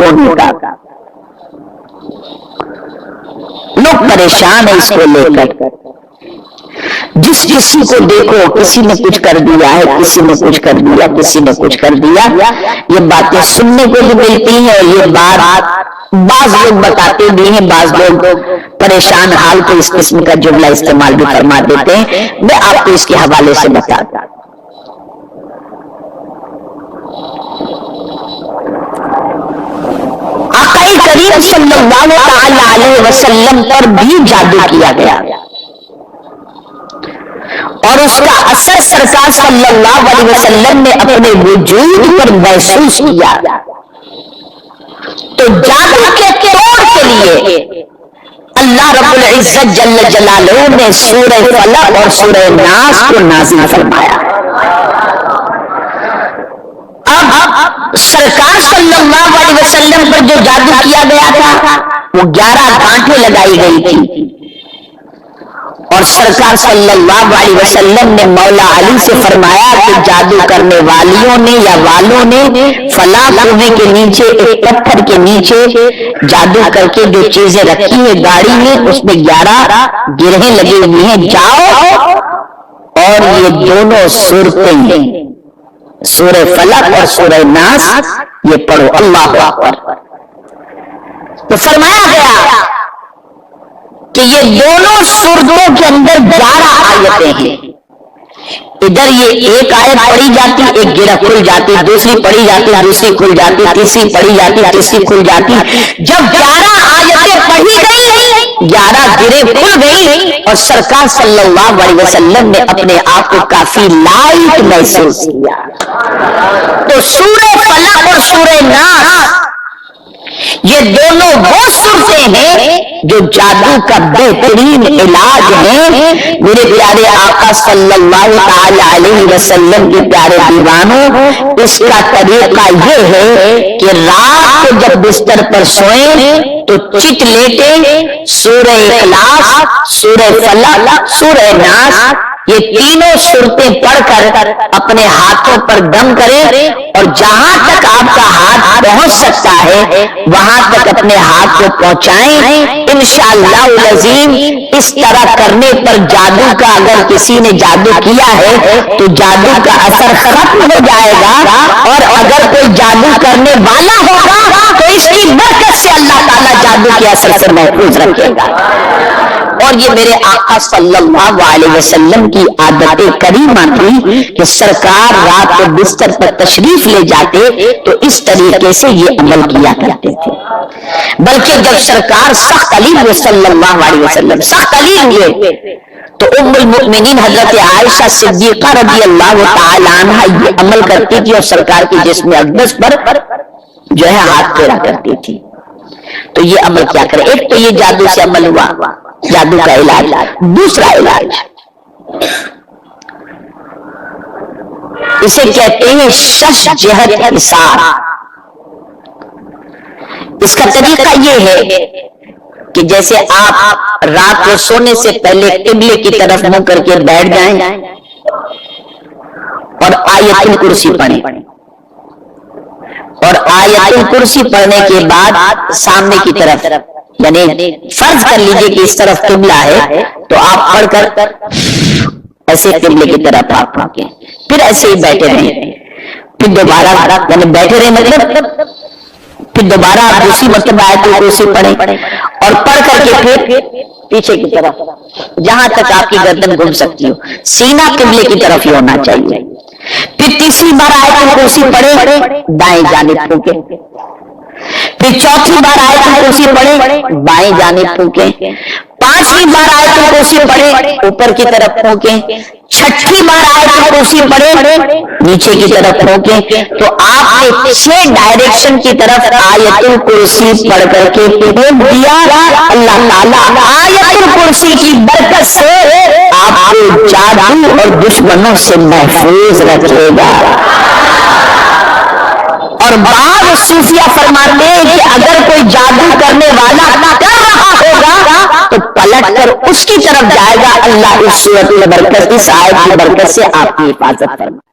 होने का। लोग परेशान है इसको लेकर। जिस किसी को देखो किसी ने कुछ कर दिया है, किसी ने कुछ कर दिया, किसी ने कुछ कर दिया। ये बातें सुनने को भी मिलती हैं और ये बात बाज लोग बताते भी हैं, बाज लोग परेशान हाल को इस किस्म का जुमला इस्तेमाल भी फरमा देते हैं। मैं आपको इसके हवाले से बताता। आक़ाए करीम सल्लल्लाहु अलैहि वसल्लम पर भी जादू किया गया और उसका असर सरकार सल्लल्लाहु अलैहि वसल्लम ने अपने वजूद पर महसूस किया। तो जादू के तोड़ के लिए अल्लाह रब्बुल इज्जत जल्ल जलालुहु ने सूरह फलक और सूरह नास को नाज़िल फरमाया। अब सरकार सल्लल्लाहु अलैहि वसल्लम पर जो जादू किया गया था वो 11 गांठें लगाई गई थी और सरकार सल्लल्लाहु अलैहि वसल्लम ने मौला अली से फरमाया कि जादू करने वालियों ने या वालों ने फला कुएं के नीचे एक पत्थर के नीचे जादू करके जो चीजें रखी है गाड़ी में उसमें 11 गिरहें लगी हुई हैं, जाओ और ये दोनों सूरतें सूरह फलक और सूरह नास ये पढ़ो। अल्लाह अकबर। तो फरमाया गया कि ये दोनों सूरतों के अंदर 11 आयतें हैं। इधर ये एक आयत पढ़ी जाती, एक गिरह खुल जाती, दूसरी पढ़ी जाती, दूसरी खुल जाती, तीसरी पढ़ी जाती, तीसरी खुल जाती। जब 11 आयतें पढ़ी गई, 11 गिरह खुल गई और सरकार सल्लल्लाहु अलैहि वसल्लम ने अपने आप को काफी लाइट महसूस किया। तो सूरह फलक और सूरह नास ये दोनों वो सूरतें हैं जो जादू का बेहतरीन इलाज है। मेरे प्यारे आका सल्लल्लाहु अलैहि वसल्लम के प्यारे दीवानों, इसका तरीका ये है कि रात को जब बिस्तर पर सोए तो चित लेटे सूरह इखलास, सूरह फलक, सूरह नास ये तीनों सूरतें पढ़कर अपने हाथों पर दम करें और जहां तक आपका हाथ पहुंच सकता है वहां तक अपने हाथ को पहुंचाएं। इंशाअल्लाह अज़ीम इस तरह करने पर जादू का, अगर किसी ने जादू किया है तो जादू का असर खत्म हो जाएगा और अगर कोई जादू करने वाला होगा तो इसकी बरकत से अल्लाह ताला जादू के असर से महफूज रखेगा। और ये मेरे आका सल्लल्लाहु अलैहि वसल्लम की आदत करीमा थी कि सरकार रात को बिस्तर पर तशरीफ ले जाते तो इस तरीके से ये अमल किया करते थे। बल्कि जब सरकार सख्त अली हुए सल्लल्लाहु अलैहि वसल्लम सख्त अली हुए तो उम्मुल मुमिनीन हजरत आयशा सिद्दीका रज़ियल्लाहु ताला अन्हा ये अमल करती थी और सरकार की जिस्म अक़दस पर जो है हाथ फेरा करती थी। तो ये अमल क्या करे? एक तो ये जादू से अमल हुआ, जादू का इलाज। दूसरा इलाज इसे कहते हैं शश जहत इसार। इसका तरीका ये है कि जैसे आप रात को सोने से पहले किबले की तरफ मुंह करके बैठ जाएं और आयतुल कुर्सी पढ़ें और आयतुल कुर्सी पढ़ने के बाद सामने की तरफ, यानी फर्ज कर लीजिए कि इस तरफ किबला है तो आप पढ़कर ऐसे किबले की तरफ आप पढ़ें, फिर ऐसे ही बैठे रहें, फिर दोबारा यानी बैठे रहे मतलब फिर दोबारा आप दूसरी मतलब आयतुल कुर्सी पढ़ें और पढ़ करके फिर पीछे की तरफ जहां तक आपकी गर्दन घूम सकती हो, सीना किबले की तरफ ही होना चाहिए। फिर तीसरी बार आयतुल कुर्सी पढ़े, दाएं जानिब फूंके, फिर चौथी बार आयतुल कुर्सी पढ़े, बाएं जानिब फूंके, पांचवी बार आयतुल कुर्सी पढ़े, ऊपर की तरफ फूंके, छठी बार आयतुल कुर्सी पढ़े, नीचे की तरफ फूंके। तो आपने 6 डायरेक्शन की तरफ आयतुल कुर्सी पढ़ करके फूंक दिया। अल्लाह ताला आयतुल कुर्सी की बरकत से आपको जादू और दुश्मनों से महफूज रखेगा। और बाद सूफिया फरमाते हैं कि अगर कोई जादू करने वाला कर रहा होगा तो पलट कर उसकी तरफ जाएगा। अल्लाह इस सूरत की बरकत, इस आयत की बरकत से आपकी हिफाजत फरमाए।